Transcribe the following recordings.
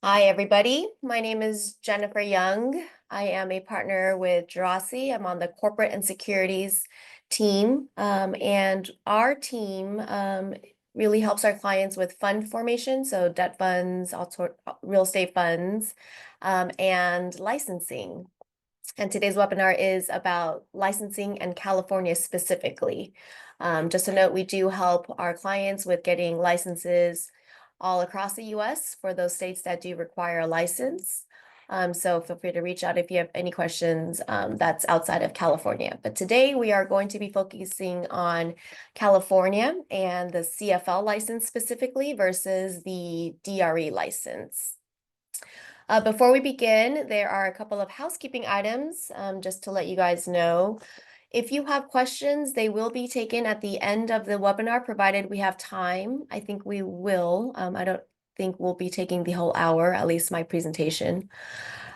Hi, everybody. My name is Jennifer Young. I am a partner with Jurasi. I'm on the corporate and securities team. And our team really helps our clients with fund formation, so debt funds, real estate funds, and licensing. And today's webinar is about licensing and California specifically. Just a note, we do help our clients with getting licenses all across the US for those states that do require a license. So feel free to reach out if you have any questions that's outside of California. But today we are going to be focusing on California and the CFL license specifically versus the DRE license. Before we begin, there are a couple of housekeeping items just to let you guys know. If you have questions, they will be taken at the end of the webinar, provided we have time. I think we will. I don't think we'll be taking the whole hour, at least my presentation.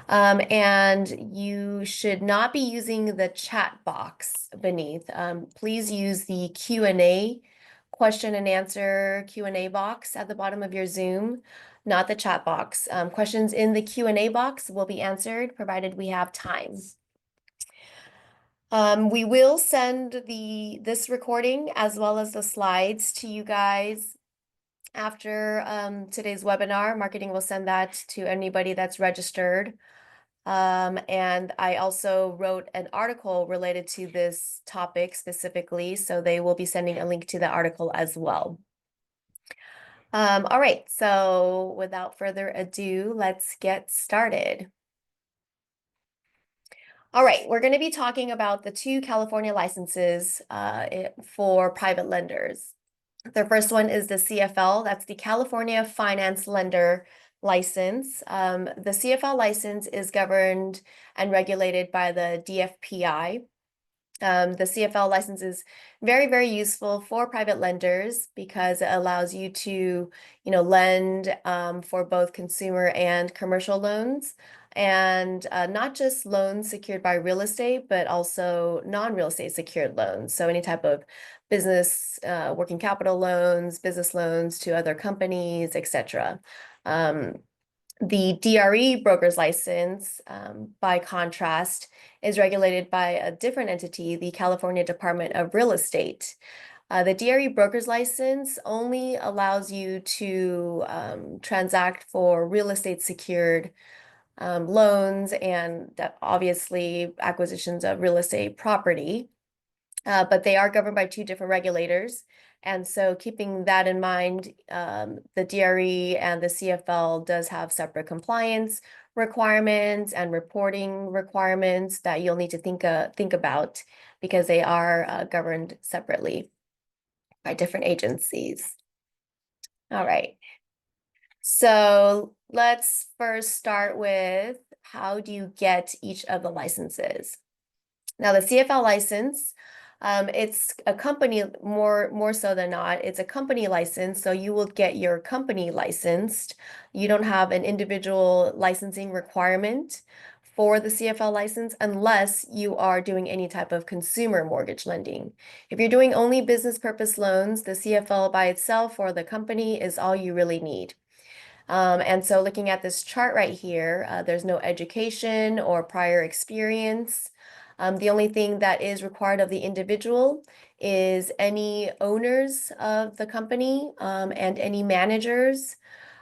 And you should not be using the chat box beneath. Please use the Q&A question and answer Q&A box at the bottom of your Zoom, not the chat box. Questions in the Q&A box will be answered provided we have time. We will send this recording as well as the slides to you guys after today's webinar. Marketing will send that to anybody that's registered. And I also wrote an article related to this topic specifically, so they will be sending a link to the article as well. All right, so without further ado, let's get started. All right, we're going to be talking about the two California licenses for private lenders. The first one is the CFL, that's the California Finance Lender license. The CFL license is governed and regulated by the DFPI. The CFL license is very, very useful for private lenders because it allows you to, lend for both consumer and commercial loans, and not just loans secured by real estate, but also non-real estate secured loans. So any type of business working capital loans, business loans to other companies, etc. The DRE broker's license, by contrast, is regulated by a different entity, the California Department of Real Estate. The DRE broker's license only allows you to transact for real estate secured loans and obviously acquisitions of real estate property. But they are governed by two different regulators. And so keeping that in mind, the DRE and the CFL does have separate compliance requirements and reporting requirements that you'll need to think about because they are governed separately by different agencies. All right. So let's first start with how do you get each of the licenses? Now, the CFL license, it's a company, more so than not, it's a company license, so you will get your company licensed. You don't have an individual licensing requirement for the CFL license unless you are doing any type of consumer mortgage lending. If you're doing only business purpose loans, the CFL by itself or the company is all you really need. And so looking at this chart right here, there's no education or prior experience. The only thing that is required of the individual is any owners of the company and any managers,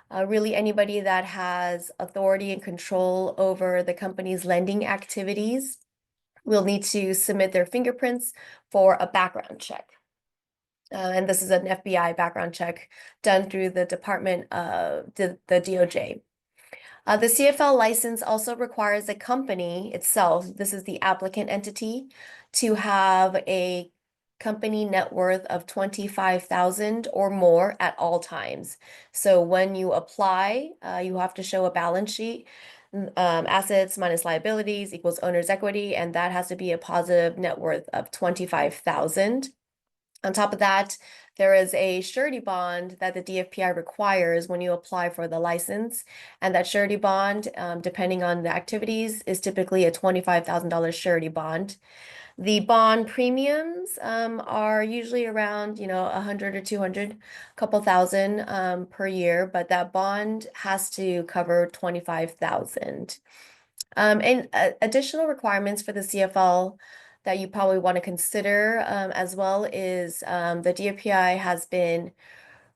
really anybody that has authority and control over the company's lending activities will need to submit their fingerprints for a background check. And this is an FBI background check done through the Department of the DOJ. The CFL license also requires the company itself, this is the applicant entity, to have a company net worth of $25,000 or more at all times. So when you apply, you have to show a balance sheet. Assets minus liabilities equals owner's equity, and that has to be a positive net worth of $25,000. On top of that, there is a surety bond that the DFPI requires when you apply for the license. And that surety bond, depending on the activities, is typically a $25,000 surety bond. The bond premiums are usually around, 100 or 200, couple thousand per year, but that bond has to cover 25,000. And additional requirements for the CFL that you probably want to consider as well is the DFPI has been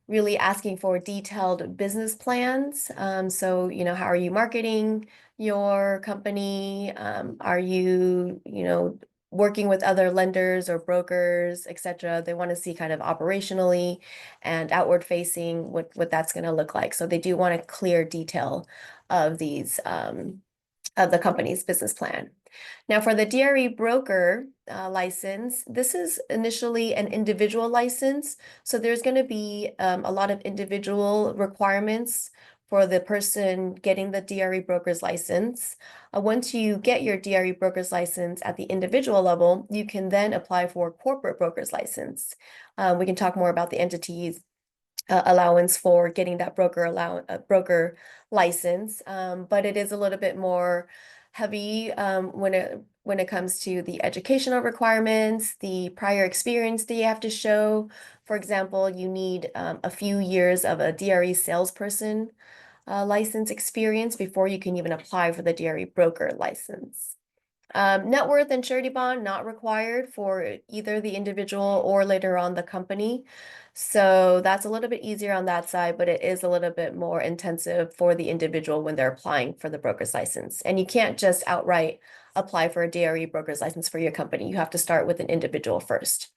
really asking for detailed business plans. So, how are you marketing your company? Are you, working with other lenders or brokers, et cetera? They want to see kind of operationally and outward facing what that's going to look like. So they do want a clear detail of these of the company's business plan. Now, for the DRE broker license, this is initially an individual license. So there's going to be a lot of individual requirements for the person getting the DRE broker's license. Once you get your DRE broker's license at the individual level, you can then apply for corporate broker's license. We can talk more about the entities allowance for getting that broker license, but it is a little bit more heavy when it comes to the educational requirements, the prior experience that you have to show. For example, you need a few years of a DRE salesperson license experience before you can even apply for the DRE broker license. Net worth and surety bond not required for either the individual or later on the company. So that's a little bit easier on that side, but it is a little bit more intensive for the individual when they're applying for the broker's license. And you can't just outright apply for a DRE broker's license for your company. You have to start with an individual first.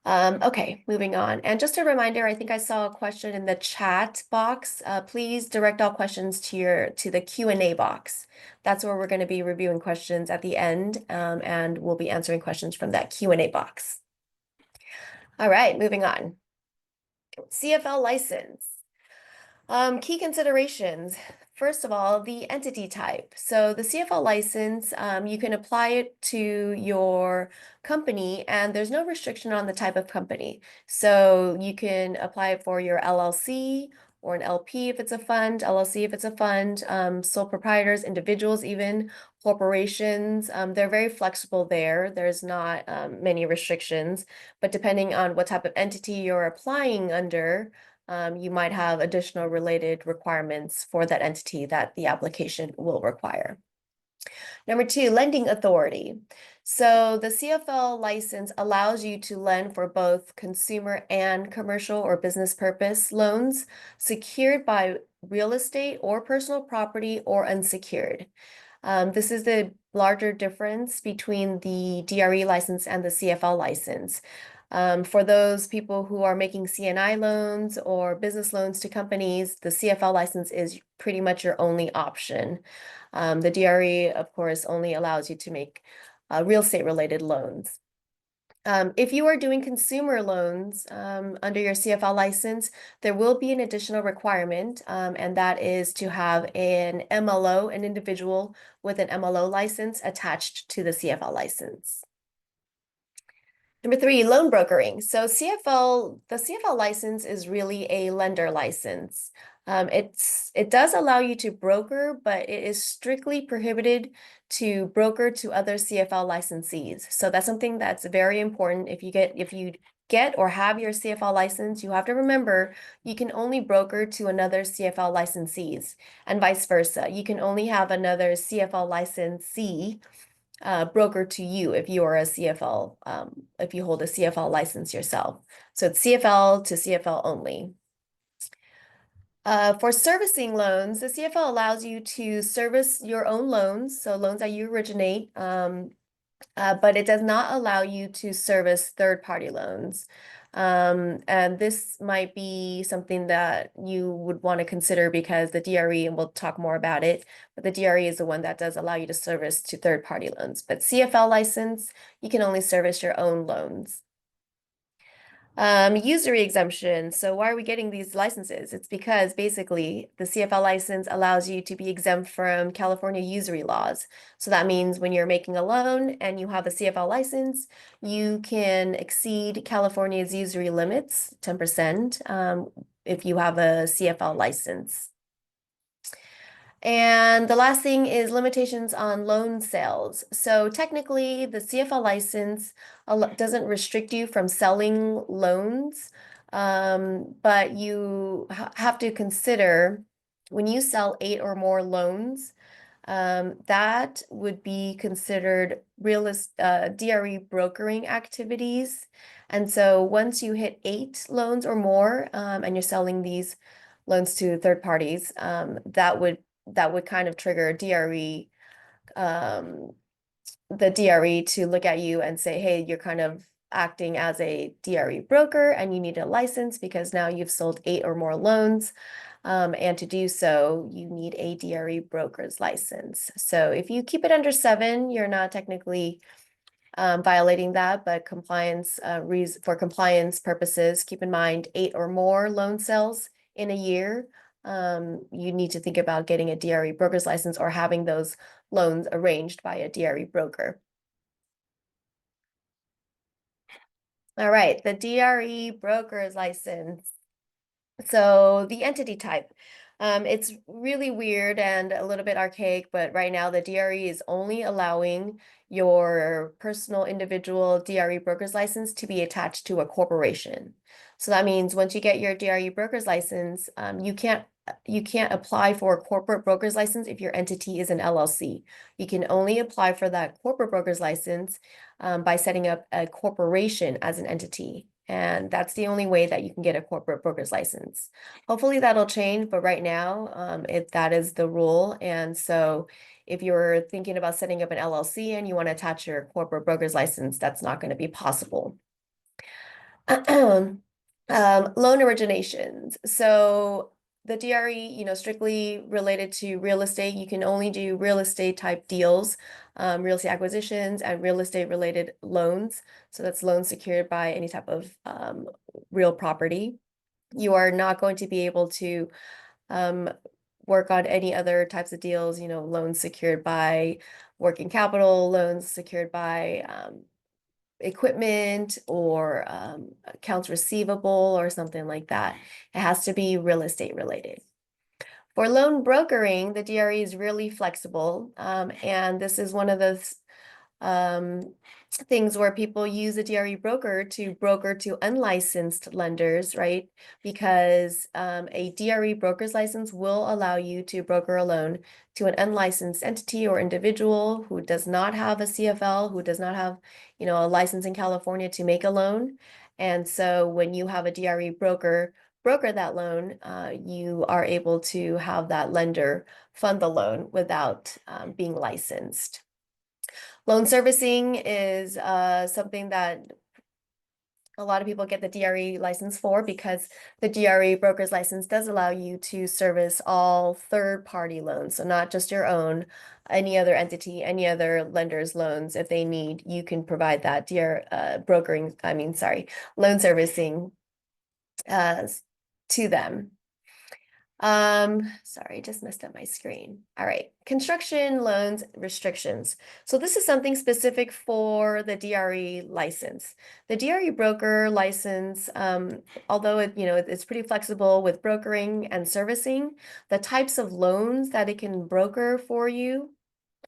Okay, moving on. And just a reminder, I think I saw a question in the chat box. Please direct all questions to the Q&A box. That's where we're going to be reviewing questions at the end, and we'll be answering questions from that Q&A box. All right, moving on. CFL license. Key considerations. First of all, the entity type. So the CFL license, you can apply it to your company and there's no restriction on the type of company. So you can apply it for your LLC or an LP if it's a fund, LLC if it's a fund, sole proprietors, individuals, even corporations. They're very flexible there. There's not many restrictions, but depending on what type of entity you're applying under, you might have additional related requirements for that entity that the application will require. Number two, lending authority. So the CFL license allows you to lend for both consumer and commercial or business purpose loans secured by real estate or personal property or unsecured. This is the larger difference between the DRE license and the CFL license. For those people who are making CNI loans or business loans to companies, the CFL license is pretty much your only option. The DRE, of course, only allows you to make real estate related loans. If you are doing consumer loans under your CFL license, there will be an additional requirement, and that is to have an MLO, an individual with an MLO license attached to the CFL license. Number three, loan brokering. So the CFL license is really a lender license. It does allow you to broker, but it is strictly prohibited to broker to other CFL licensees. So that's something that's very important. If you get or have your CFL license, you have to remember you can only broker to another CFL licensees and vice versa. You can only have another CFL licensee broker to you if you are a CFL, if you hold a CFL license yourself. So it's CFL to CFL only. For servicing loans, the CFL allows you to service your own loans, so loans that you originate, but it does not allow you to service third-party loans. And this might be something that you would want to consider because the DRE, and we'll talk more about it, but the DRE is the one that does allow you to service to third-party loans. But CFL license, you can only service your own loans. Usury exemption. So why are we getting these licenses? It's because basically the CFL license allows you to be exempt from California usury laws. So that means when you're making a loan and you have a CFL license, you can exceed California's usury limits, 10%, if you have a CFL license. And the last thing is limitations on loan sales. So technically, the CFL license doesn't restrict you from selling loans, but you have to consider when you sell 8 or more loans, that would be considered DRE brokering activities. And so once you hit 8 loans or more, and you're selling these loans to third parties, that would kind of trigger um, the DRE to look at you and say, hey, you're kind of acting as a DRE broker and you need a license because now you've sold 8 or more loans. And to do so, you need a DRE broker's license. So if you keep it under 7, you're not technically violating that, but for compliance purposes, keep in mind 8 or more loan sales in a year. You need to think about getting a DRE broker's license or having those loans arranged by a DRE broker. All right, the DRE broker's license. So the entity type, it's really weird and a little bit archaic, but right now the DRE is only allowing your personal individual DRE broker's license to be attached to a corporation. So that means once you get your DRE broker's license, you can't apply for a corporate broker's license if your entity is an LLC. You can only apply for that corporate broker's license by setting up a corporation as an entity. And that's the only way that you can get a corporate broker's license. Hopefully that'll change, but right now, that is the rule. And so if you're thinking about setting up an LLC and you want to attach your corporate broker's license, that's not going to be possible. Loan originations. So the DRE, strictly related to real estate, you can only do real estate type deals, real estate acquisitions and real estate related loans. So that's loans secured by any type of real property. You are not going to be able to work on any other types of deals, loans secured by working capital, loans secured by equipment or accounts receivable or something like that. It has to be real estate related. For loan brokering, the DRE is really flexible, and this is one of those things where people use a DRE broker to broker to unlicensed lenders, right? Because a DRE broker's license will allow you to broker a loan to an unlicensed entity or individual who does not have a CFL, who does not have, a license in California to make a loan. And so when you have a DRE broker that loan, you are able to have that lender fund the loan without being licensed. Loan servicing is something that a lot of people get the DRE license for because the DRE broker's license does allow you to service all third-party loans. So not just your own, any other entity, any other lender's loans. If they need, you can provide that loan servicing to them. Sorry, just messed up my screen. All right, construction loans restrictions. So this is something specific for the DRE license. The DRE broker license, although it's pretty flexible with brokering and servicing, the types of loans that it can broker for you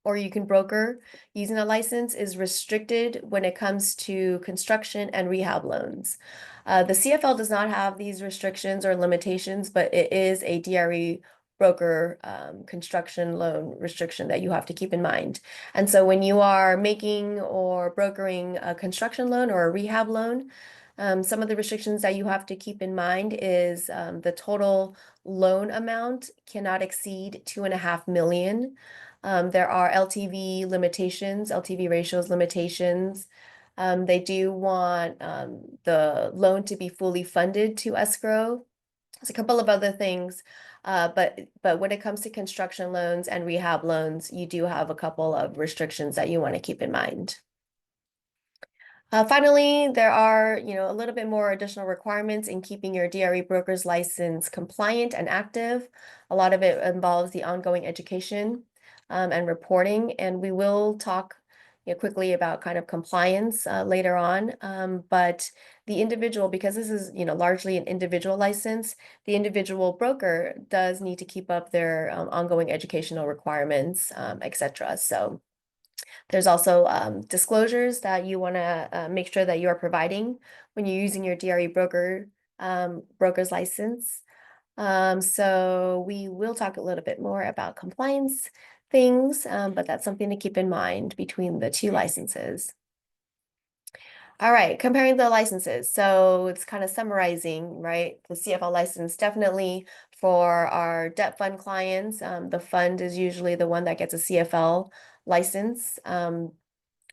or you can broker using a license is restricted when it comes to construction and rehab loans. The CFL does not have these restrictions or limitations, but it is a DRE broker construction loan restriction that you have to keep in mind. And so when you are making or brokering a construction loan or a rehab loan, some of the restrictions that you have to keep in mind is the total loan amount cannot exceed 2.5 million. There are LTV limitations, LTV ratios limitations. They do want the loan to be fully funded to escrow. There's a couple of other things, but when it comes to construction loans and rehab loans, you do have a couple of restrictions that you want to keep in mind. Finally, there are, a little bit more additional requirements in keeping your DRE broker's license compliant and active. A lot of it involves the ongoing education and reporting, and we will talk quickly about kind of compliance later on. But the individual, because this is, largely an individual license, the individual broker does need to keep up their ongoing educational requirements, etc. So there's also disclosures that you want to make sure that you are providing when you're using your DRE broker's license. So we will talk a little bit more about compliance things, but that's something to keep in mind between the two licenses. All right, comparing the licenses. So it's kind of summarizing, right? The CFL license definitely for our debt fund clients. The fund is usually the one that gets a CFL license.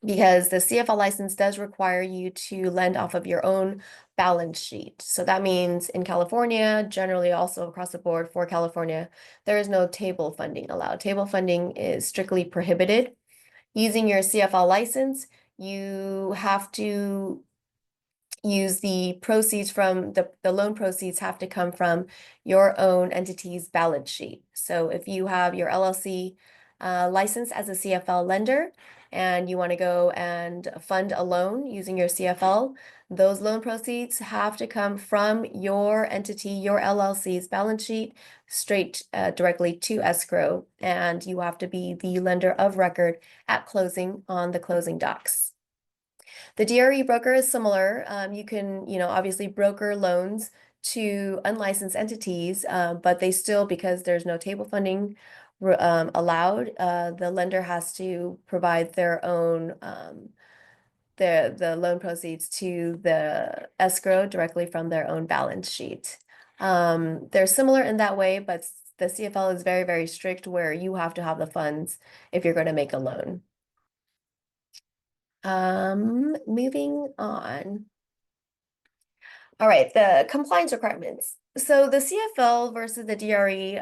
Because the CFL license does require you to lend off of your own balance sheet. So that means in California, generally also across the board for California, there is no table funding allowed. Table funding is strictly prohibited. Using your CFL license, you have to use the proceeds from the loan proceeds have to come from your own entity's balance sheet. So if you have your LLC license as a CFL lender and you want to go and fund a loan using your CFL, those loan proceeds have to come from your entity, your LLC's balance sheet, straight directly to escrow, and you have to be the lender of record at closing on the closing docs. The DRE broker is similar. You can, obviously broker loans to unlicensed entities, but they still, because there's no table funding allowed, the lender has to provide their own the loan proceeds to the escrow directly from their own balance sheet. They're similar in that way, but the CFL is very, very strict where you have to have the funds if you're going to make a loan. Moving on. All right, the compliance requirements. So the CFL versus the DRE,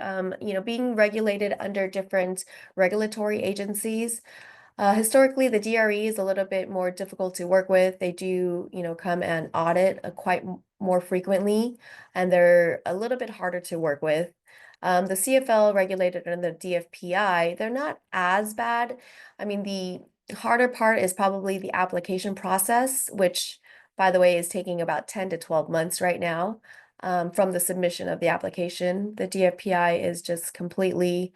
being regulated under different regulatory agencies. Historically, the DRE is a little bit more difficult to work with. They do, come and audit quite more frequently, and they're a little bit harder to work with. The CFL regulated under the DFPI, they're not as bad. I mean, the harder part is probably the application process, which, by the way, is taking about 10 to 12 months right now from the submission of the application. The DFPI is just completely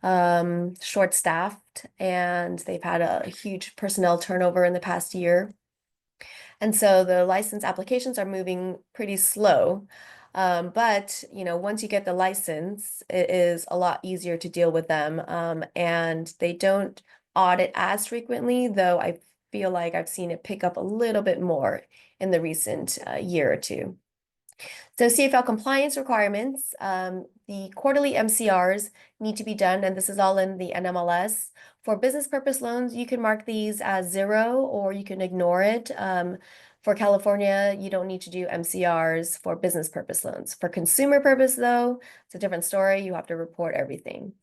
short-staffed, and they've had a huge personnel turnover in the past year. And so the license applications are moving pretty slow. But once you get the license, it is a lot easier to deal with them. And they don't audit as frequently, though I feel like I've seen it pick up a little bit more in the recent year or two. So CFL compliance requirements, the quarterly MCRs need to be done, and this is all in the NMLS. For business purpose loans, you can mark these as 0 or you can ignore it. For California, you don't need to do MCRs for business purpose loans. For consumer purpose, though, it's a different story. You have to report everything.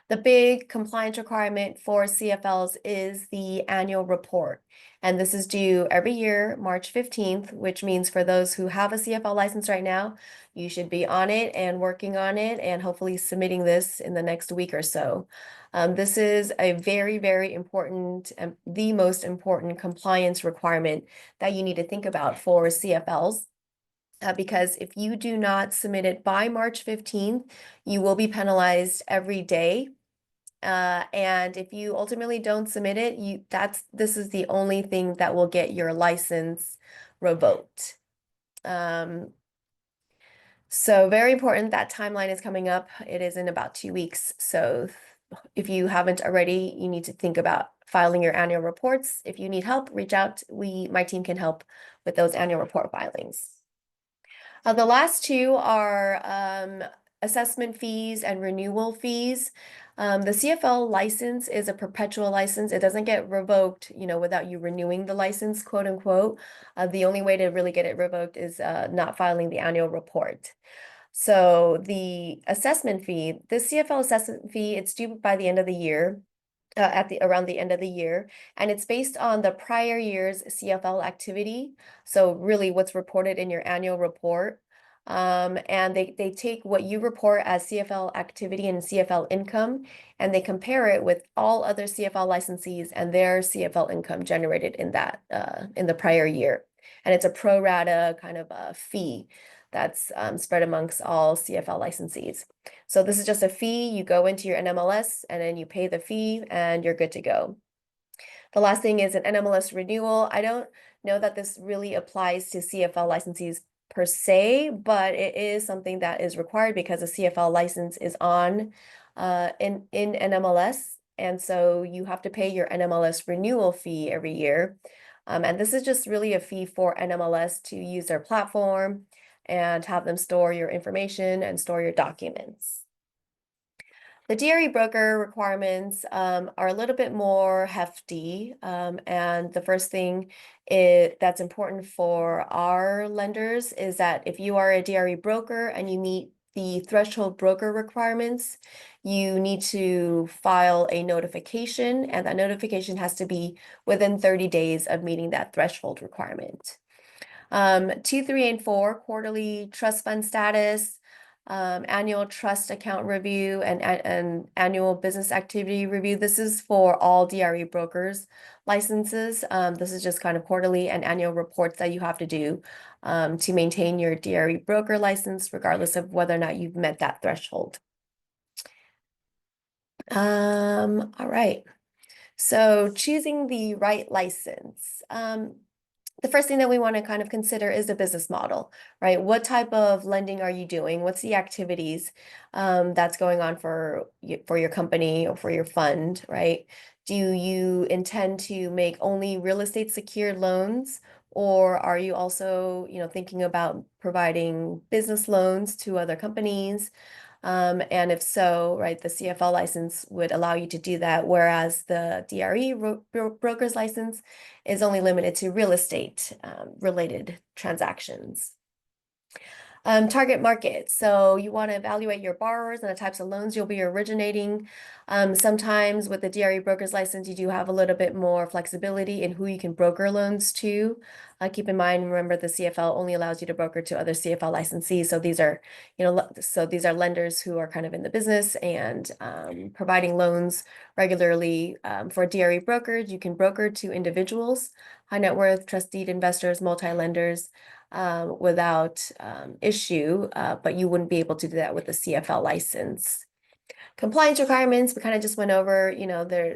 The big compliance requirement for CFLs is the annual report. And this is due every year, March 15th, which means for those who have a CFL license right now, you should be on it and working on it and hopefully submitting this in the next week or so. This is a very, very important and the most important compliance requirement that you need to think about for CFLs. Because if you do not submit it by March 15th, you will be penalized every day. And if you ultimately don't submit it, this is the only thing that will get your license revoked. So very important, that timeline is coming up. It is in about 2 weeks. So if you haven't already, you need to think about filing your annual reports. If you need help, reach out. My team can help with those annual report filings. The last two are assessment fees and renewal fees. The CFL license is a perpetual license. It doesn't get revoked, without you renewing the license, quote unquote. The only way to really get it revoked is not filing the annual report. So the assessment fee, the CFL assessment fee, it's due by the end of the year. at the around the end of the year, and it's based on the prior year's CFL activity. So really what's reported in your annual report. And they take what you report as CFL activity and CFL income, and they compare it with all other CFL licensees and their CFL income generated in that in the prior year. And it's a pro rata kind of a fee that's spread amongst all CFL licensees. So this is just a fee. You go into your NMLS and then you pay the fee and you're good to go. The last thing is an NMLS renewal. I don't know that this really applies to CFL licensees per se, but it is something that is required because a CFL license is on in NMLS. And so you have to pay your NMLS renewal fee every year. And this is just really a fee for NMLS to use their platform and have them store your information and store your documents. The DRE broker requirements are a little bit more hefty. And the first thing that's important for our lenders is that if you are a DRE broker and you meet the threshold broker requirements, you need to file a notification, and that notification has to be within 30 days of meeting that threshold requirement. 2, 3, and 4, quarterly trust fund status, annual trust account review, and annual business activity review. This is for all DRE brokers licenses. This is just kind of quarterly and annual reports that you have to do to maintain your DRE broker license, regardless of whether or not you've met that threshold. All right. So choosing the right license. The first thing that we want to kind of consider is the business model, right? What type of lending are you doing? What's the activities that's going on for your company or for your fund, right? Do you intend to make only real estate secured loans, or are you also, thinking about providing business loans to other companies? And if so, right, the CFL license would allow you to do that, whereas the DRE broker's license is only limited to real estate related transactions. Target market. So you want to evaluate your borrowers and the types of loans you'll be originating. Sometimes with the DRE broker's license, you do have a little bit more flexibility in who you can broker loans to. Keep in mind, remember the CFL only allows you to broker to other CFL licensees. So these are, these are lenders who are kind of in the business and providing loans regularly. For DRE brokers, you can broker to individuals, high net worth, trust deed investors, multi-lenders without issue, but you wouldn't be able to do that with a CFL license. Compliance requirements, we kind of just went over,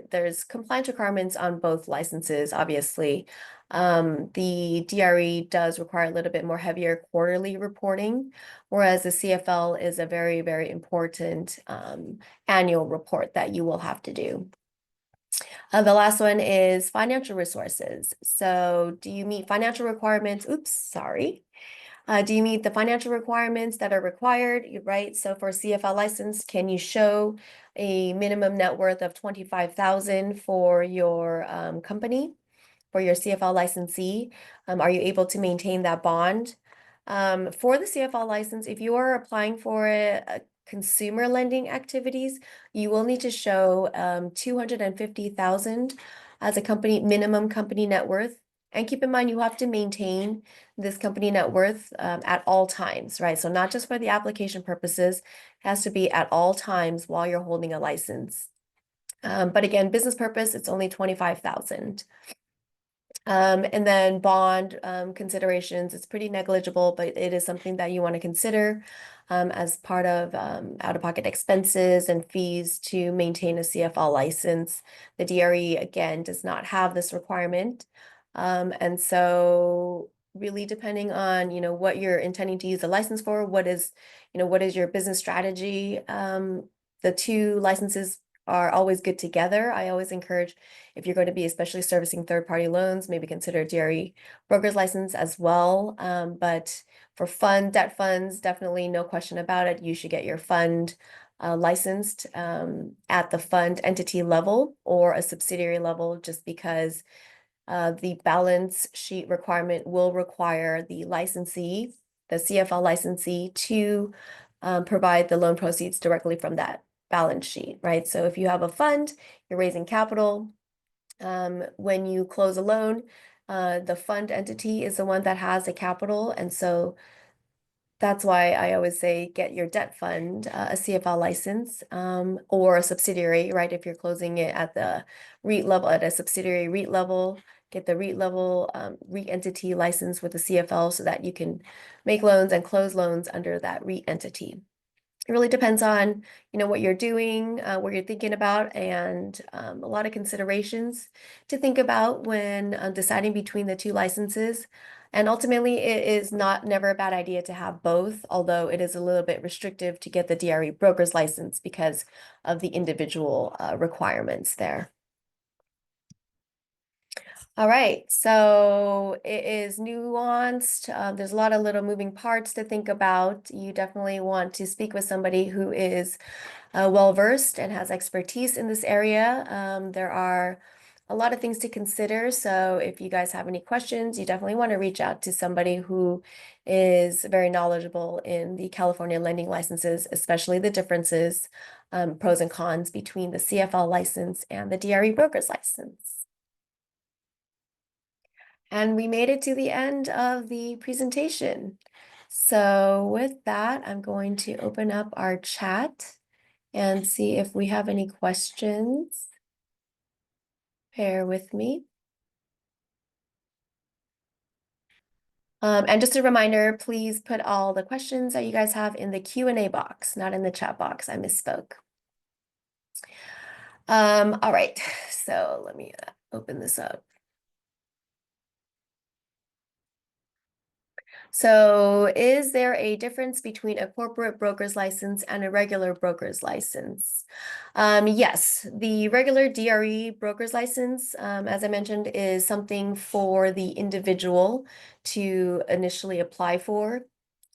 there's compliance requirements on both licenses, obviously. The DRE does require a little bit more heavier quarterly reporting, whereas the CFL is a very, very important annual report that you will have to do. The last one is financial resources. So do you meet financial requirements? Oops, sorry. Do you meet the financial requirements that are required, right? So for CFL license, can you show a minimum net worth of 25,000 for your company, for your CFL licensee? Are you able to maintain that bond? For the CFL license, if you are applying for a consumer lending activities, you will need to show 250,000 as a company minimum company net worth. And keep in mind, you have to maintain this company net worth at all times, right? So not just for the application purposes, it has to be at all times while you're holding a license. But again, business purpose, it's only 25,000. And then bond considerations, it's pretty negligible, but it is something that you want to consider as part of out-of-pocket expenses and fees to maintain a CFL license. The DRE, again, does not have this requirement. And so really depending on, what you're intending to use the license for, what is your business strategy? The two licenses are always good together. I always encourage, if you're going to be especially servicing third-party loans, maybe consider DRE broker's license as well. But for debt funds, definitely no question about it. You should get your fund licensed at the fund entity level or a subsidiary level, just because the balance sheet requirement will require the licensee, the CFL licensee, to provide the loan proceeds directly from that balance sheet, right? So if you have a fund, you're raising capital. When you close a loan, the fund entity is the one that has the capital. And so that's why I always say get your debt fund, a CFL license, or a subsidiary, right? If you're closing it at the REIT level, at a subsidiary REIT level, get the REIT level REIT entity license with the CFL so that you can make loans and close loans under that REIT entity. It really depends on, what you're doing, what you're thinking about, and a lot of considerations to think about when deciding between the two licenses. And ultimately, it is never a bad idea to have both, although it is a little bit restrictive to get the DRE broker's license because of the individual requirements there. All right, so it is nuanced. There's a lot of little moving parts to think about. You definitely want to speak with somebody who is well-versed and has expertise in this area. There are a lot of things to consider. So if you guys have any questions, you definitely want to reach out to somebody who is very knowledgeable in the California lending licenses, especially the differences, pros and cons between the CFL license and the DRE broker's license. And we made it to the end of the presentation. So with that, I'm going to open up our chat and see if we have any questions. Bear with me. And just a reminder, please put all the questions that you guys have in the Q&A box, not in the chat box. I misspoke. All right, so let me open this up. So is there a difference between a corporate broker's license and a regular broker's license? Yes, the regular DRE broker's license, as I mentioned, is something for the individual to initially apply for.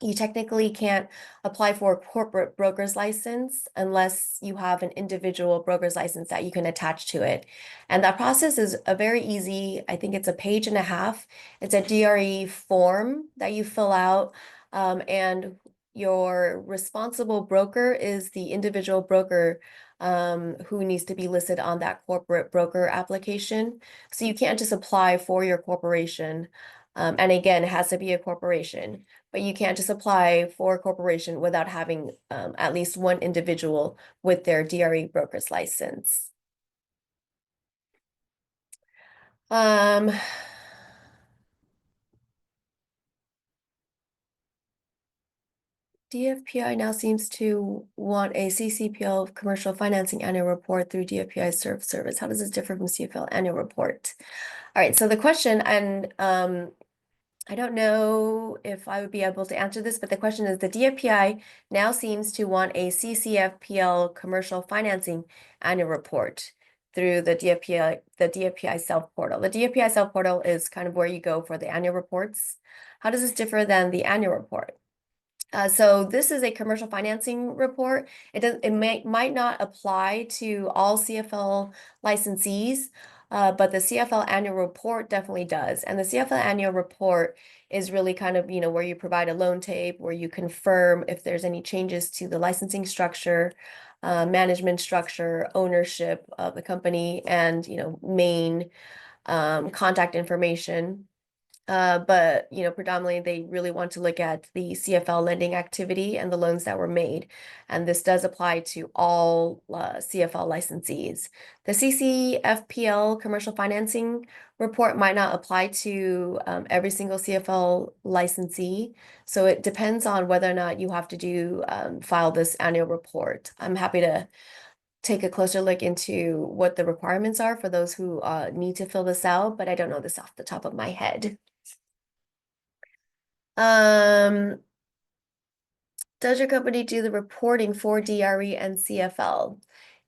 You technically can't apply for a corporate broker's license unless you have an individual broker's license that you can attach to it. And that process is a very easy, I think it's a page and a half. It's a DRE form that you fill out, and your responsible broker is the individual broker who needs to be listed on that corporate broker application. So you can't just apply for your corporation. And again, it has to be a corporation, but you can't just apply for a corporation without having at least one individual with their DRE broker's license. Um, DFPI now seems to want a CCPL commercial financing annual report through DFPI service. How does this differ from CFL annual report? All right, so the question, and I don't know if I would be able to answer this, but the question is the DFPI now seems to want a CCFPL commercial financing annual report through the DFPI self portal. The DFPI self portal is kind of where you go for the annual reports. How does this differ than the annual report? So this is a commercial financing report. It might not apply to all CFL licensees, but the CFL annual report definitely does. And the CFL annual report is really kind of, where you provide a loan tape, where you confirm if there's any changes to the licensing structure, management structure, ownership of the company, and, main contact information. But predominantly they really want to look at the CFL lending activity and the loans that were made. And this does apply to all CFL licensees. The CCFPL commercial financing report might not apply to every single CFL licensee. So it depends on whether or not you have to file this annual report. I'm happy to take a closer look into what the requirements are for those who need to fill this out, but I don't know this off the top of my head. Um, does your company do the reporting for DRE and CFL?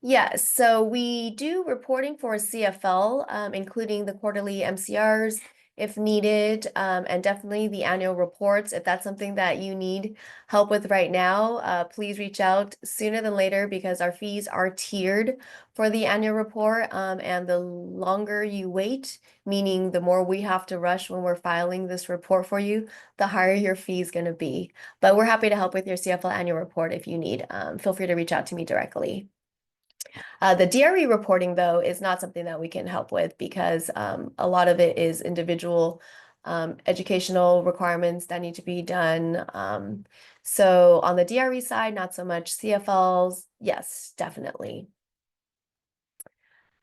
Yes, so we do reporting for CFL, including the quarterly MCRs if needed, and definitely the annual reports. If that's something that you need help with right now, please reach out sooner than later because our fees are tiered for the annual report. And the longer you wait, meaning the more we have to rush when we're filing this report for you, the higher your fee is going to be. But we're happy to help with your CFL annual report if you need. Feel free to reach out to me directly. The DRE reporting, though, is not something that we can help with because a lot of it is individual educational requirements that need to be done. So on the DRE side, not so much. CFLs, yes, definitely.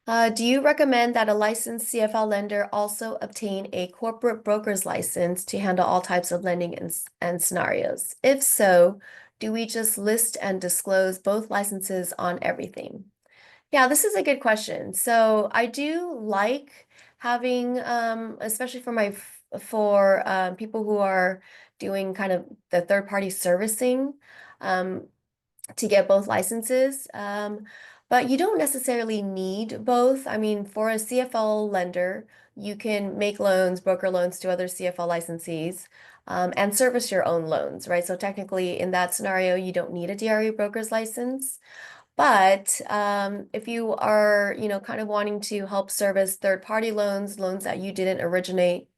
Do you recommend that a licensed CFL lender also obtain a corporate broker's license to handle all types of lending and scenarios? If so, do we just list and disclose both licenses on everything? Yeah, this is a good question. So I do like having, especially for people who are doing kind of the third party servicing, um, to get both licenses. But you don't necessarily need both. I mean, for a CFL lender, you can make loans, broker loans to other CFL licensees, and service your own loans, right? So technically, in that scenario, you don't need a DRE broker's license. But if you are, kind of wanting to help service third-party loans, loans that you didn't originate,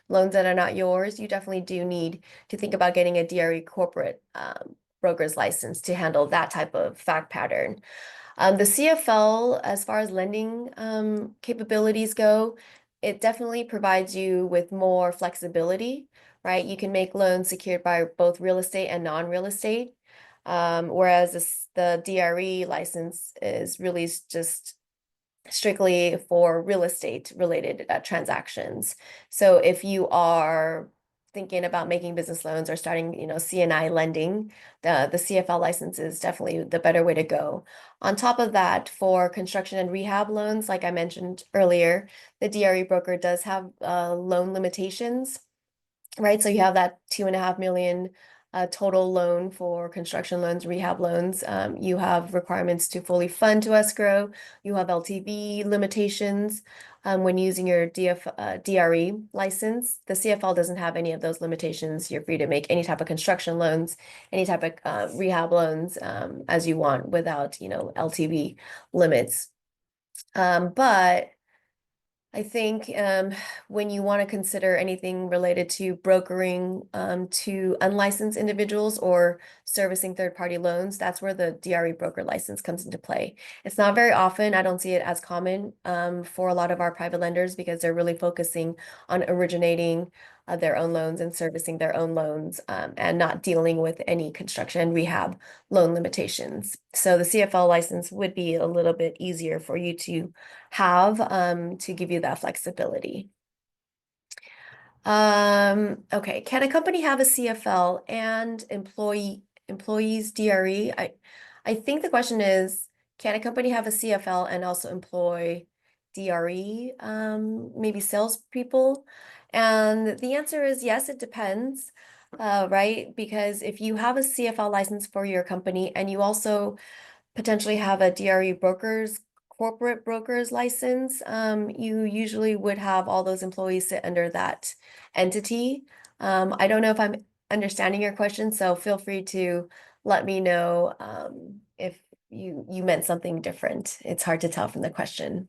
loans that are not yours, you definitely do need to think about getting a DRE corporate broker's license to handle that type of fact pattern. The CFL, as far as lending capabilities go, it definitely provides you with more flexibility, right? You can make loans secured by both real estate and non-real estate. Whereas the DRE license is really just strictly for real estate related transactions. So if you are thinking about making business loans or starting, CNI lending, the CFL license is definitely the better way to go. On top of that, for construction and rehab loans, like I mentioned earlier, the DRE broker does have loan limitations, right? So you have that 2.5 million total loan for construction loans, rehab loans. You have requirements to fully fund to escrow. You have LTV limitations when using your DRE license. The CFL doesn't have any of those limitations. You're free to make any type of construction loans, any type of rehab loans as you want without, LTV limits. But I think when you want to consider anything related to brokering to unlicensed individuals or servicing third-party loans, that's where the DRE broker license comes into play. It's not very often. I don't see it as common for a lot of our private lenders because they're really focusing on originating their own loans and servicing their own loans and not dealing with any construction and rehab loan limitations. So the CFL license would be a little bit easier for you to have to give you that flexibility. Okay, can a company have a CFL and employees DRE? I think the question is, can a company have a CFL and also employ DRE, maybe salespeople? And the answer is yes, it depends, right? Because if you have a CFL license for your company and you also potentially have a DRE corporate broker's license, you usually would have all those employees sit under that entity. I don't know if I'm understanding your question, so feel free to let me know if you meant something different. It's hard to tell from the question.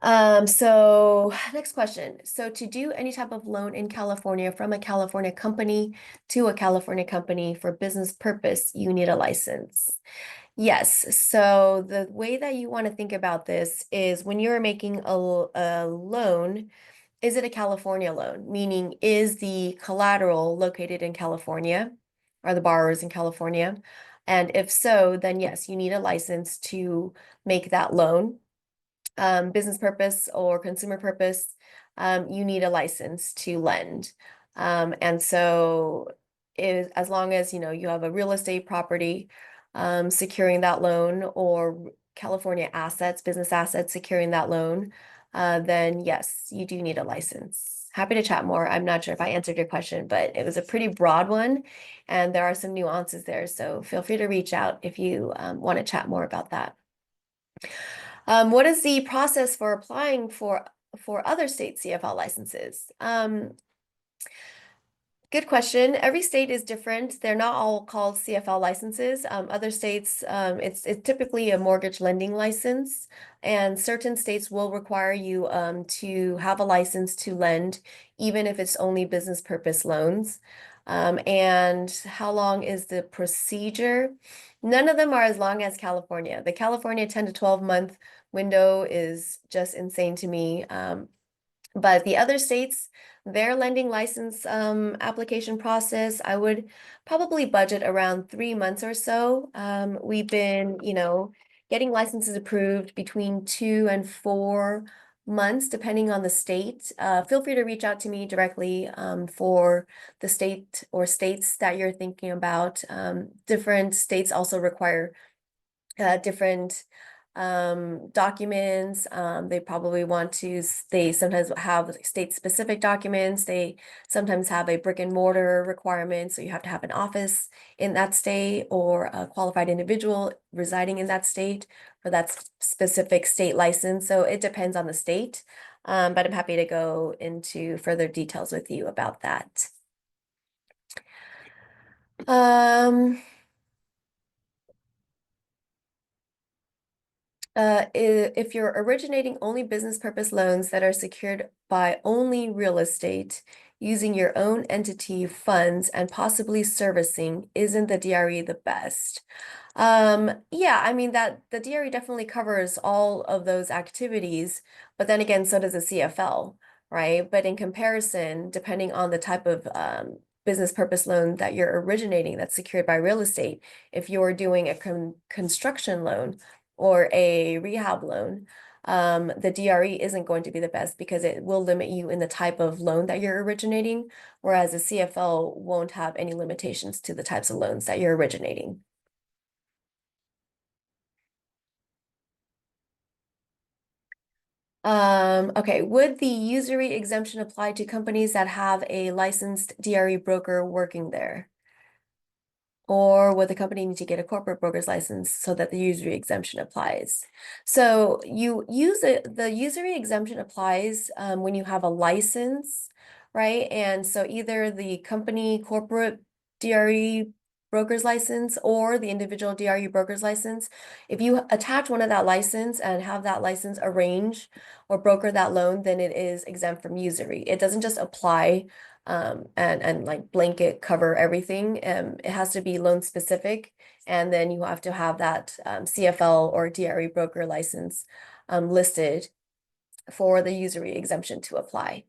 So next question. So to do any type of loan in California from a California company to a California company for business purpose, you need a license. Yes. So the way that you want to think about this is when you're making a loan, is it a California loan? Meaning, is the collateral located in California? Are the borrowers in California? And if so, then yes, you need a license to make that loan. Business purpose or consumer purpose, you need a license to lend. And so as long as you have a real estate property securing that loan or California assets, business assets securing that loan, then yes, you do need a license. Happy to chat more. I'm not sure if I answered your question, but it was a pretty broad one, and there are some nuances there. So feel free to reach out if you want to chat more about that. What is the process for applying for other state CFL licenses? Good question. Every state is different. They're not all called CFL licenses. Other states, it's typically a mortgage lending license, and certain states will require you to have a license to lend, even if it's only business purpose loans. And how long is the procedure? None of them are as long as California. The California 10 to 12 month window is just insane to me. But the other states, their lending license application process, I would probably budget around 3 months or so. We've been, getting licenses approved between 2 and 4 months, depending on the state. Feel free to reach out to me directly for the state or states that you're thinking about. Different states also require different documents. They probably want to, they sometimes have state specific documents. They sometimes have a brick and mortar requirement. So you have to have an office in that state or a qualified individual residing in that state for that specific state license. So it depends on the state. But I'm happy to go into further details with you about that. If you're originating only business purpose loans that are secured by only real estate, using your own entity funds and possibly servicing, isn't the DRE the best? Yeah, I mean that the DRE definitely covers all of those activities, but then again, so does the CFL, right? But in comparison, depending on the type of business purpose loan that you're originating that's secured by real estate, if you're doing a construction loan or a rehab loan, the DRE isn't going to be the best because it will limit you in the type of loan that you're originating, whereas a CFL won't have any limitations to the types of loans that you're originating. Okay, would the usury exemption apply to companies that have a licensed DRE broker working there? Or would the company need to get a corporate broker's license so that the usury exemption applies? So the usury exemption applies when you have a license, right? And so either the company corporate DRE broker's license or the individual DRE broker's license, if you attach one of that license and have that license arrange or broker that loan, then it is exempt from usury. It doesn't just apply and like blanket cover everything. It has to be loan specific, and then you have to have that CFL or DRE broker license listed for the usury exemption to apply.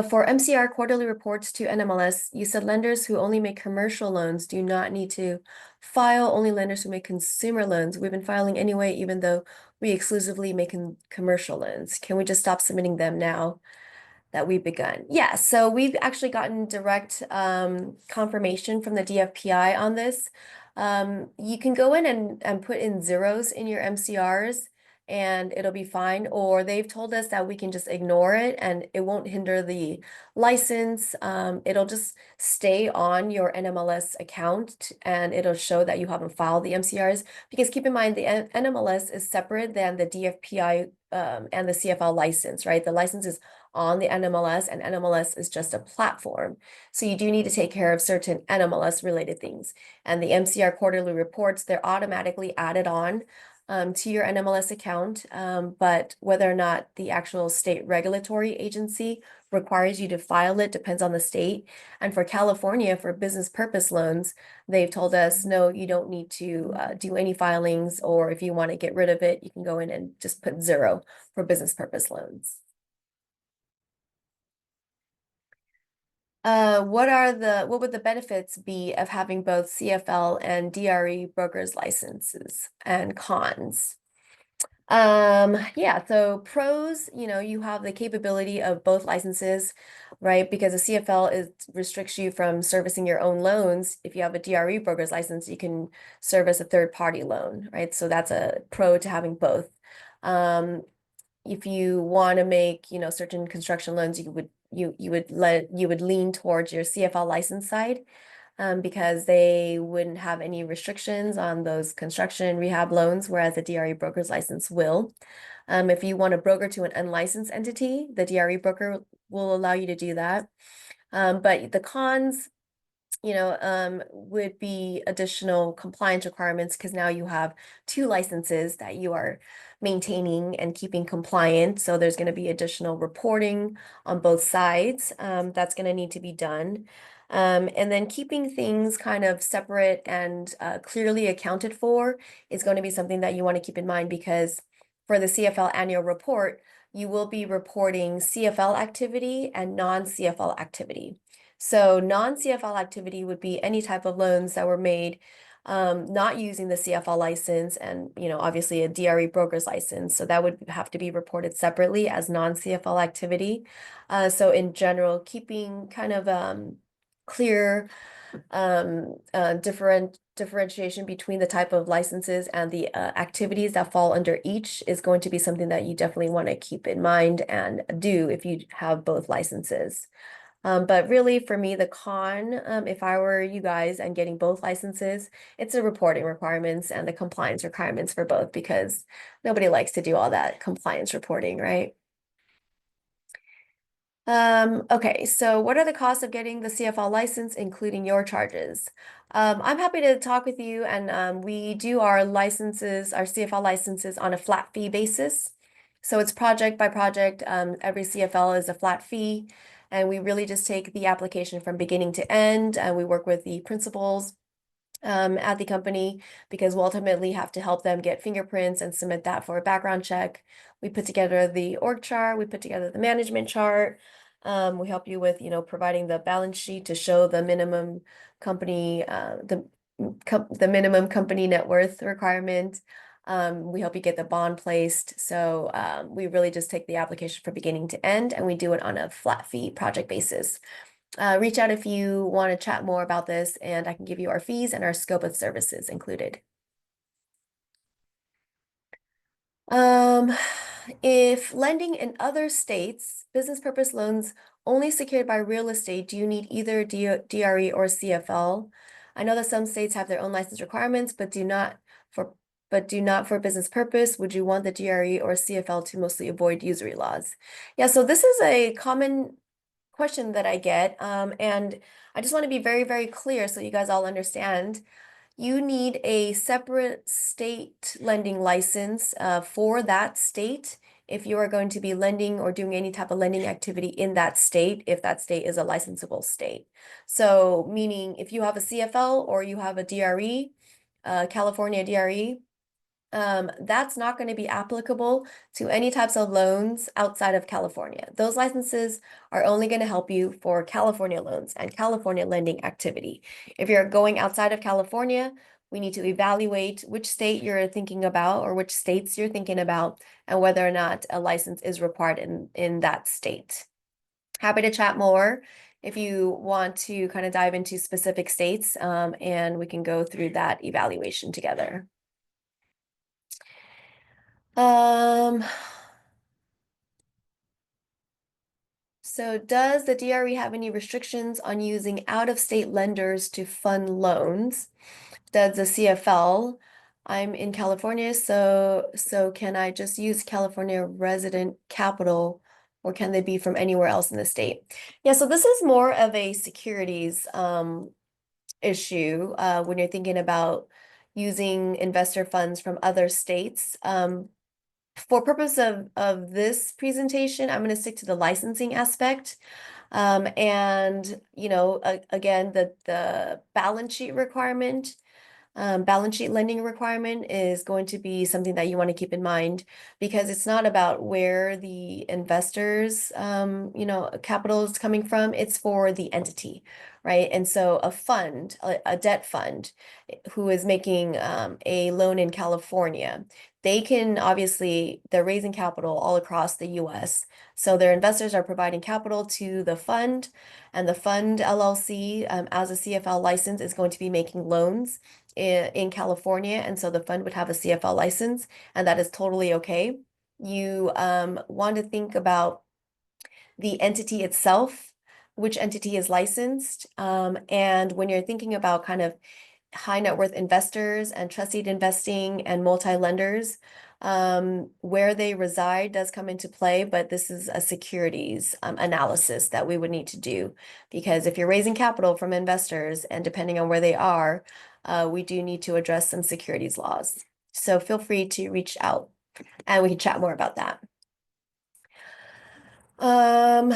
For MCR quarterly reports to NMLS, you said lenders who only make commercial loans do not need to file, only lenders who make consumer loans. We've been filing anyway, even though we exclusively make commercial loans. Can we just stop submitting them now that we've begun? Yeah, so we've actually gotten direct confirmation from the DFPI on this. You can go in and put in zeros in your MCRs and it'll be fine. Or they've told us that we can just ignore it and it won't hinder the license. It'll just stay on your NMLS account and it'll show that you haven't filed the MCRs. Because keep in mind, the NMLS is separate than the DFPI and the CFL license, right? The license is on the NMLS and NMLS is just a platform. So you do need to take care of certain NMLS related things. And the MCR quarterly reports, they're automatically added on to your NMLS account, but whether or not the actual state regulatory agency requires you to file it depends on the state. And for California, for business purpose loans, they've told us, no, you don't need to do any filings, or if you want to get rid of it, you can go in and just put zero for business purpose loans. What would the benefits be of having both CFL and DRE brokers licenses and cons? Yeah, so pros, you have the capability of both licenses, right? Because a CFL restricts you from servicing your own loans. If you have a DRE broker's license, you can service a third party loan, right? So that's a pro to having both. If you want to make, certain construction loans, you would lean towards your CFL license side, because they wouldn't have any restrictions on those construction rehab loans, whereas the DRE broker's license will. If you want to broker to an unlicensed entity, the DRE broker will allow you to do that. But the cons, would be additional compliance requirements because now you have two licenses that you are maintaining and keeping compliant. So there's going to be additional reporting on both sides that's going to need to be done. And then keeping things kind of separate and clearly accounted for is going to be something that you want to keep in mind because for the CFL annual report, you will be reporting CFL activity and non-CFL activity. So non-CFL activity would be any type of loans that were made not using the CFL license and, obviously a DRE broker's license. So that would have to be reported separately as non-CFL activity. So in general, keeping kind of clear differentiation between the type of licenses and the activities that fall under each is going to be something that you definitely want to keep in mind and do if you have both licenses. But really for me, the con, if I were you guys and getting both licenses, it's the reporting requirements and the compliance requirements for both because nobody likes to do all that compliance reporting, right? Okay, so what are the costs of getting the CFL license, including your charges? I'm happy to talk with you, and we do our licenses, our CFL licenses on a flat fee basis. So it's project by project. Every CFL is a flat fee, and we really just take the application from beginning to end, and we work with the principals at the company because we'll ultimately have to help them get fingerprints and submit that for a background check. We put together the org chart, we put together the management chart. We help you with, providing the balance sheet to show the minimum company, the minimum company net worth requirement. We help you get the bond placed. So we really just take the application from beginning to end and we do it on a flat fee project basis. Reach out if you want to chat more about this and I can give you our fees and our scope of services included. If lending in other states, business purpose loans only secured by real estate, do you need either DRE or CFL? I know that some states have their own license requirements, but do not for business purpose. Would you want the DRE or CFL to mostly avoid usury laws? Yeah, so this is a common question that I get, and I just want to be very, very clear so you guys all understand. You need a separate state lending license for that state if you are going to be lending or doing any type of lending activity in that state, if that state is a licensable state. So meaning if you have a CFL or you have a DRE, California DRE, that's not going to be applicable to any types of loans outside of California. Those licenses are only going to help you for California loans and California lending activity. If you're going outside of California, we need to evaluate which state you're thinking about or which states you're thinking about and whether or not a license is required in that state. Happy to chat more if you want to kind of dive into specific states and we can go through that evaluation together. So does the DRE have any restrictions on using out-of-state lenders to fund loans? Does the CFL? I'm in California, so can I just use California resident capital, or can they be from anywhere else in the state? Yeah, so this is more of a securities issue when you're thinking about using investor funds from other states. For purpose of this presentation, I'm going to stick to the licensing aspect. And, again, the balance sheet requirement, balance sheet lending requirement is going to be something that you want to keep in mind because it's not about where the investors, capital is coming from. It's for the entity, right? And so a fund, a debt fund who is making a loan in California, they can obviously, they're raising capital all across the US. So their investors are providing capital to the fund, and the fund LLC, as a CFL license, is going to be making loans in California. And so the fund would have a CFL license, and that is totally okay. You want to think about the entity itself, which entity is licensed. And when you're thinking about kind of high net worth investors and trusted investing and multi-lenders, Where they reside does come into play, but this is a securities analysis that we would need to do because if you're raising capital from investors and depending on where they are, we do need to address some securities laws. So feel free to reach out and we can chat more about that. Um,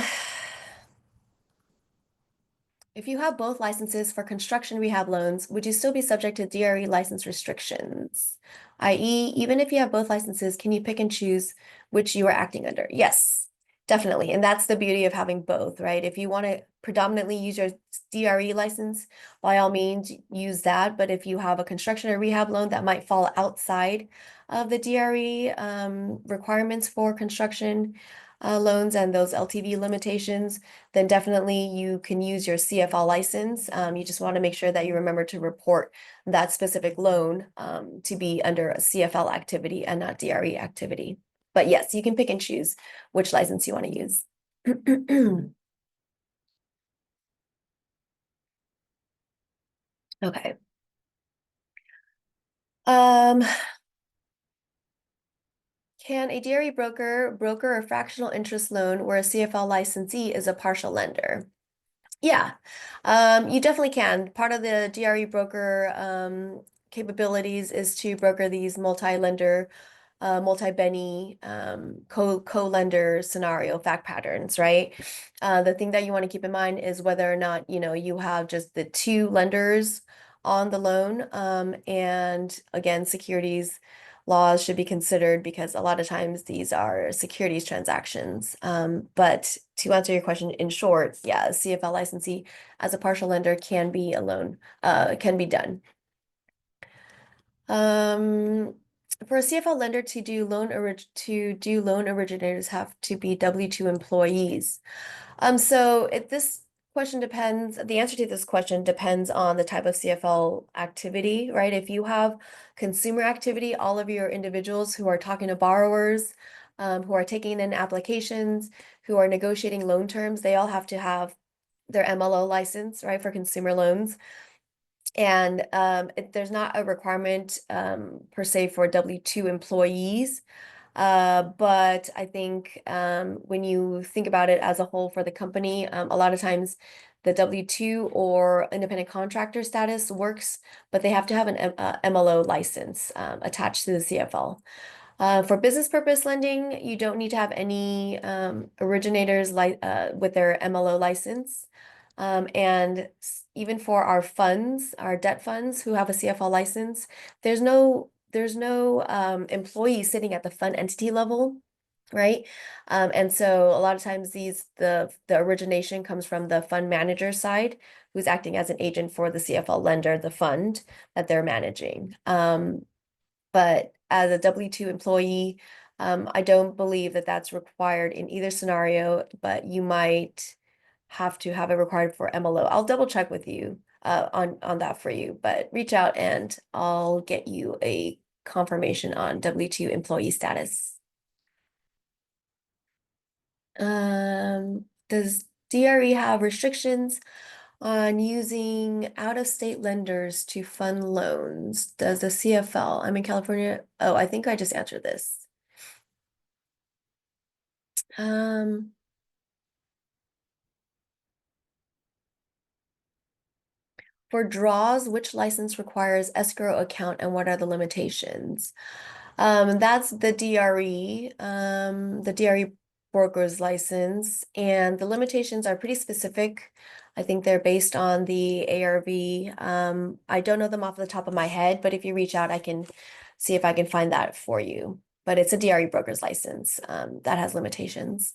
if you have both licenses for construction rehab loans, would you still be subject to DRE license restrictions? i.e., even if you have both licenses, can you pick and choose which you are acting under? Yes, definitely. And that's the beauty of having both, right? If you want to predominantly use your DRE license, by all means, use that. But if you have a construction or rehab loan that might fall outside of the DRE requirements for construction loans and those LTV limitations, then definitely you can use your CFL license. You just want to make sure that you remember to report that specific loan to be under a CFL activity and not DRE activity. But yes, you can pick and choose which license you want to use. Okay. Um, can a DRE broker a fractional interest loan where a CFL licensee is a partial lender? Yeah, you definitely can. Part of the DRE broker capabilities is to broker these multi-lender, multi-Benny co-lender scenario fact patterns, right? The thing that you want to keep in mind is whether or not, you have just the two lenders on the loan. And again, securities laws should be considered because a lot of times these are securities transactions. But to answer your question in short, yeah, CFL licensee as a partial lender can be a loan, can be done. For a CFL lender to do loan originators have to be W-2 employees. So this question depends, the answer to this question depends on the type of CFL activity, right? If you have consumer activity, all of your individuals who are talking to borrowers, who are taking in applications, who are negotiating loan terms, they all have to have their MLO license, right, for consumer loans. And there's not a requirement per se for W-2 employees. But I think when you think about it as a whole for the company, a lot of times the W-2 or independent contractor status works, but they have to have an MLO license attached to the CFL. For business purpose lending, you don't need to have any originators with their MLO license. And even for our funds, our debt funds who have a CFL license, there's no employee sitting at the fund entity level, right? And so a lot of times the origination comes from the fund manager side, who's acting as an agent for the CFL lender, the fund that they're managing. But as a W-2 employee, I don't believe that that's required in either scenario, but you might have to have it required for MLO. I'll double check with you on that for you, but reach out and I'll get you a confirmation on W-2 employee status. Does DRE have restrictions on using out-of-state lenders to fund loans? Does the CFL? I'm in California. Oh, I think I just answered this. Um, for draws, which license requires escrow account and what are the limitations? That's the DRE broker's license, and the limitations are pretty specific. I think they're based on the ARV. I don't know them off the top of my head, but if you reach out, I can see if I can find that for you. But it's a DRE broker's license that has limitations.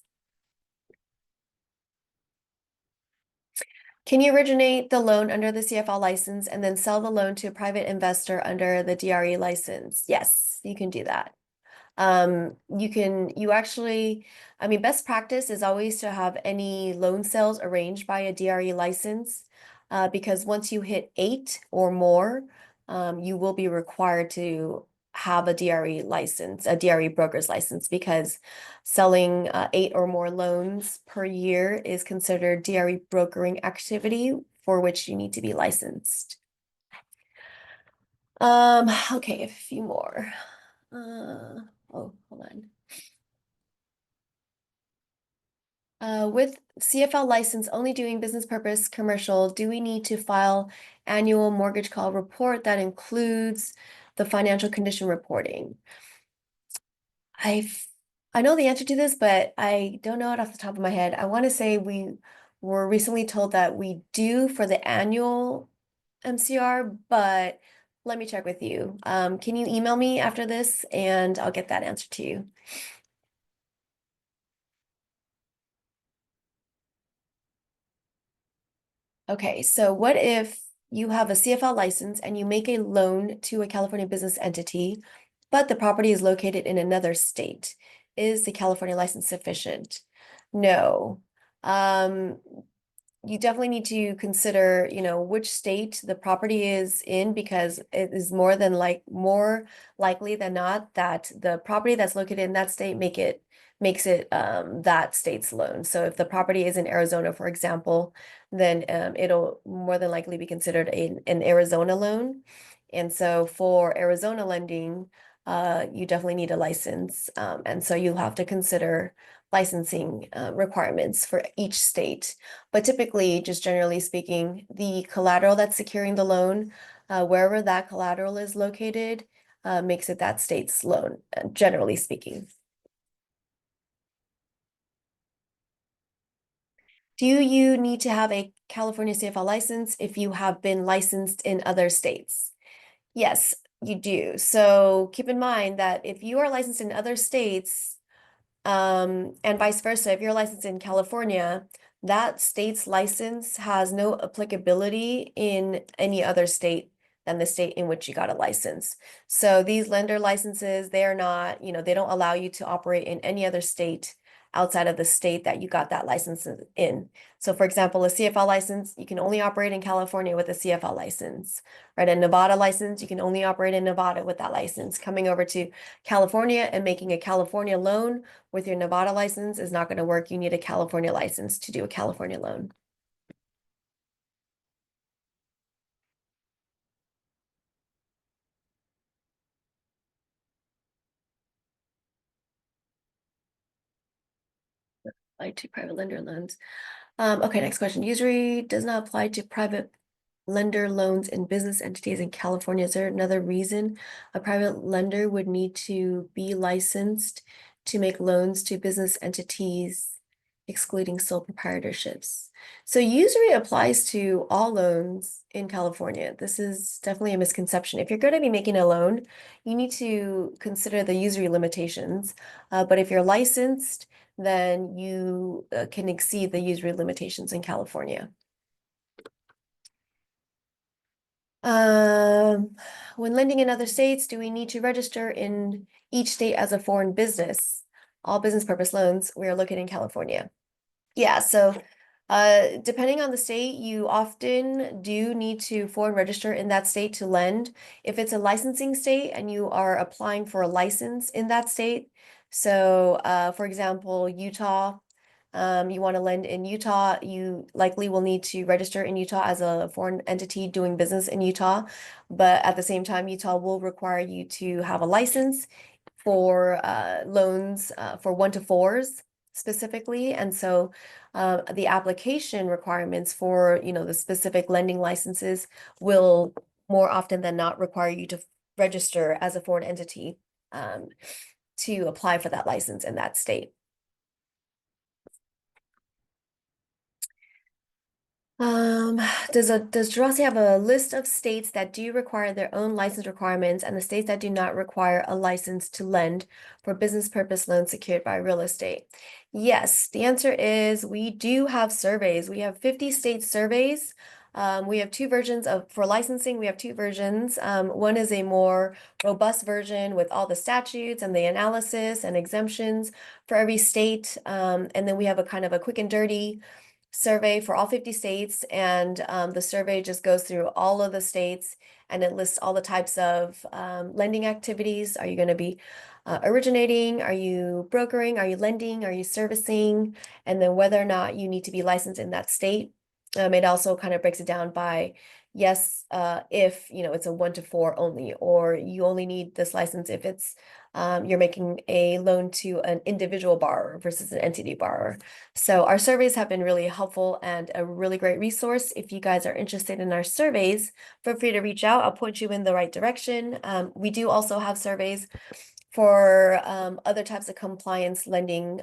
Can you originate the loan under the CFL license and then sell the loan to a private investor under the DRE license? Yes, you can do that. I mean, best practice is always to have any loan sales arranged by a DRE license, because once you hit 8 or more, you will be required to have a DRE license, a DRE broker's license, because selling 8 or more loans per year is considered DRE brokering activity for which you need to be licensed. Okay, a few more. Oh, hold on. With CFL license only doing business purpose commercial, do we need to file annual mortgage call report that includes the financial condition reporting? I've I know the answer to this, but I don't know it off the top of my head. I want to say we were recently told that we do for the annual MCR, but let me check with you. Can you email me after this and I'll get that answer to you? Okay, so what if you have a CFL license and you make a loan to a California business entity, but the property is located in another state? Is the California license sufficient? No. Um, you definitely need to consider, which state the property is in because it is more likely than not that the property that's located in that state makes it that state's loan. So if the property is in Arizona, for example, then it'll more than likely be considered an Arizona loan. And so for Arizona lending, you definitely need a license. And so you'll have to consider licensing requirements for each state. But typically, just generally speaking, the collateral that's securing the loan, wherever that collateral is located, makes it that state's loan, generally speaking. Do you need to have a California CFL license if you have been licensed in other states? Yes, you do. So keep in mind that if you are licensed in other states, and vice versa, if you're licensed in California, that state's license has no applicability in any other state than the state in which you got a license. So these lender licenses, they're not, they don't allow you to operate in any other state outside of the state that you got that license in. So for example, a CFL license, you can only operate in California with a CFL license, right? A Nevada license, you can only operate in Nevada with that license. Coming over to California and making a California loan with your Nevada license is not going to work. You need a California license to do a California loan. Apply to private lender loans. Okay, next question. Usury does not apply to private lender loans in business entities in California. Is there another reason a private lender would need to be licensed to make loans to business entities, excluding sole proprietorships? So usury applies to all loans in California. This is definitely a misconception. If you're going to be making a loan, you need to consider the usury limitations. But if you're licensed, then you can exceed the usury limitations in California. Um, when lending in other states, do we need to register in each state as a foreign business? All business purpose loans, we are located in California. Yeah, so depending on the state, you often do need to foreign register in that state to lend. If it's a licensing state and you are applying for a license in that state, so for example, Utah, you want to lend in Utah, you likely will need to register in Utah as a foreign entity doing business in Utah. But at the same time, Utah will require you to have a license for loans for 1-4s specifically. And so the application requirements for, the specific lending licenses will more often than not require you to register as a foreign entity to apply for that license in that state. Um, does Jurassic have a list of states that do require their own license requirements and the states that do not require a license to lend for business purpose loans secured by real estate? Yes, the answer is we do have surveys. We have 50 state surveys. We have two versions for licensing, we have two versions. One is a more robust version with all the statutes and the analysis and exemptions for every state. And then we have a kind of a quick and dirty survey for all 50 states, and the survey just goes through all of the states and it lists all the types of lending activities. Are you going to be originating? Are you brokering? Are you lending? Are you servicing? And then whether or not you need to be licensed in that state. It also kind of breaks it down by yes, if it's a 1-4 only, or you only need this license if it's you're making a loan to an individual borrower versus an entity borrower. So our surveys have been really helpful and a really great resource. If you guys are interested in our surveys, feel free to reach out. I'll point you in the right direction. We do also have surveys for other types of compliance lending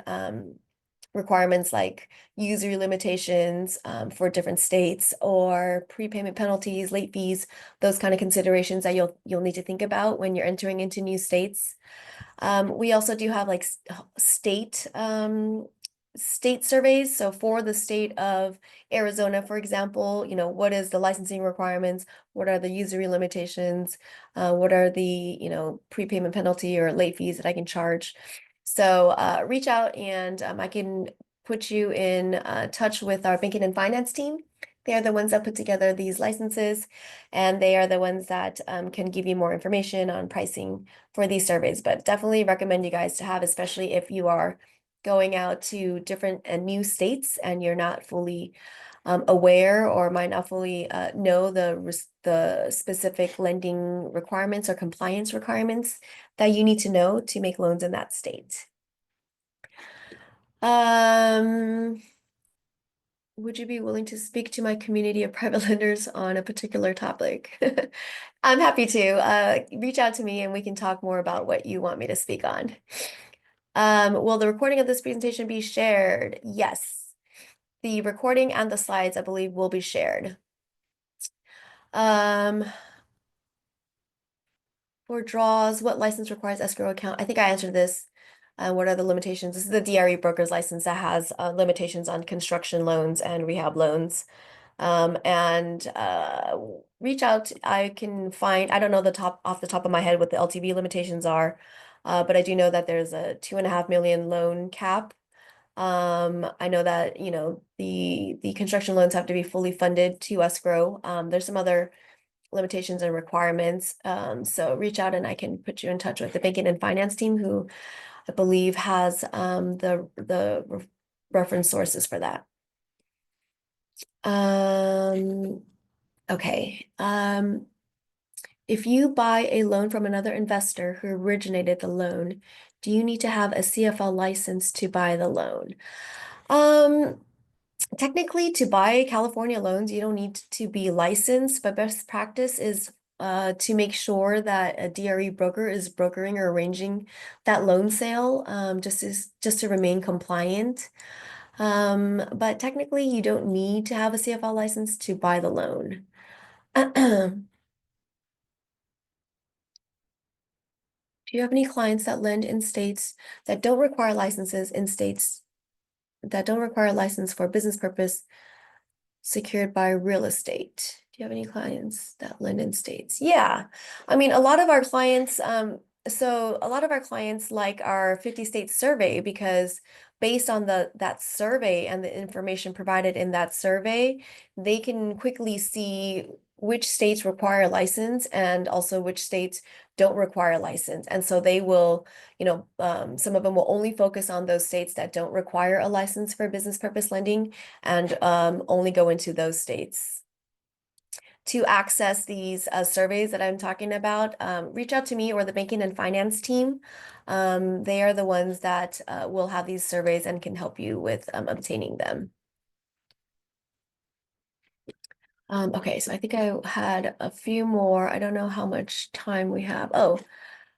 requirements like usury limitations for different states or prepayment penalties, late fees, those kind of considerations that you'll need to think about when you're entering into new states. We also do have like state surveys. So for the state of Arizona, for example, what is the licensing requirements? What are the usury limitations? What are the prepayment penalty or late fees that I can charge? So reach out and I can put you in touch with our banking and finance team. They are the ones that put together these licenses, and they are the ones that can give you more information on pricing for these surveys. But definitely recommend you guys to have, especially if you are going out to different and new states and you're not fully aware or might not fully know the specific lending requirements or compliance requirements that you need to know to make loans in that state. Would you be willing to speak to my community of private lenders on a particular topic? I'm happy to. Reach out to me and we can talk more about what you want me to speak on. Will the recording of this presentation be shared? Yes. The recording and the slides, I believe, will be shared. For draws, what license requires escrow account? I think I answered this. What are the limitations? This is the DRE broker's license that has limitations on construction loans and rehab loans. Reach out. I can find, I don't know off the top of my head what the LTV limitations are, but I do know that there's a 2.5 million loan cap. I know that, the construction loans have to be fully funded to escrow. There's some other limitations and requirements. So reach out and I can put you in touch with the banking and finance team who I believe has the reference sources for that. Okay. If you buy a loan from another investor who originated the loan, do you need to have a CFL license to buy the loan? Technically, to buy California loans, you don't need to be licensed, but best practice is to make sure that a DRE broker is brokering or arranging that loan sale, just to remain compliant. But technically, you don't need to have a CFL license to buy the loan. Do you have any clients that lend in states that don't require licenses in states that don't require a license for business purpose secured by real estate? Do you have any clients that lend in states? Yeah. I mean, a lot of our clients, like our 50 state survey because based on that survey and the information provided in that survey, they can quickly see which states require a license and also which states don't require a license. And so they will, some of them will only focus on those states that don't require a license for business purpose lending and only go into those states. To access these surveys that I'm talking about, reach out to me or the banking and finance team. They are the ones that will have these surveys and can help you with obtaining them. Okay, so I think I had a few more. I don't know how much time we have. Oh,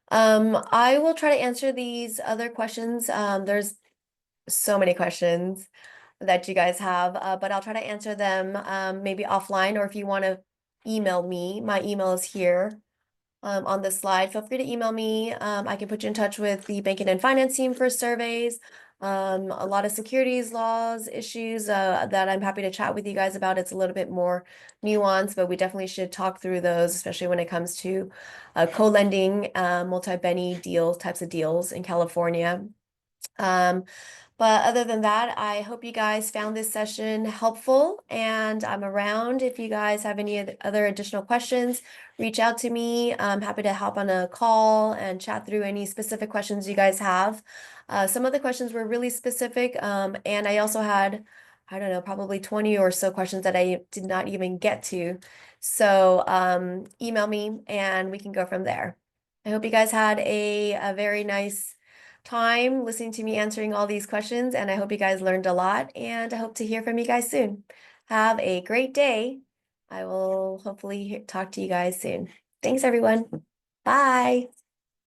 I will try to answer these other questions. There's so many questions that you guys have, but I'll try to answer them maybe offline, or if you want to email me, my email is here on this slide. Feel free to email me. I can put you in touch with the banking and finance team for surveys. A lot of securities laws issues that I'm happy to chat with you guys about. It's a little bit more nuanced, but we definitely should talk through those, especially when it comes to co-lending, multi-benny types of deals in California. But other than that, I hope you guys found this session helpful, and I'm around if you guys have any other additional questions. Reach out to me. I'm happy to hop on a call and chat through any specific questions you guys have. Some of the questions were really specific, and I also had, I don't know, probably 20 or so questions that I did not even get to. So email me and we can go from there. I hope you guys had a very nice time listening to me answering all these questions, and I hope you guys learned a lot, and I hope to hear from you guys soon. Have a great day. I will hopefully talk to you guys soon. Thanks, everyone. Bye.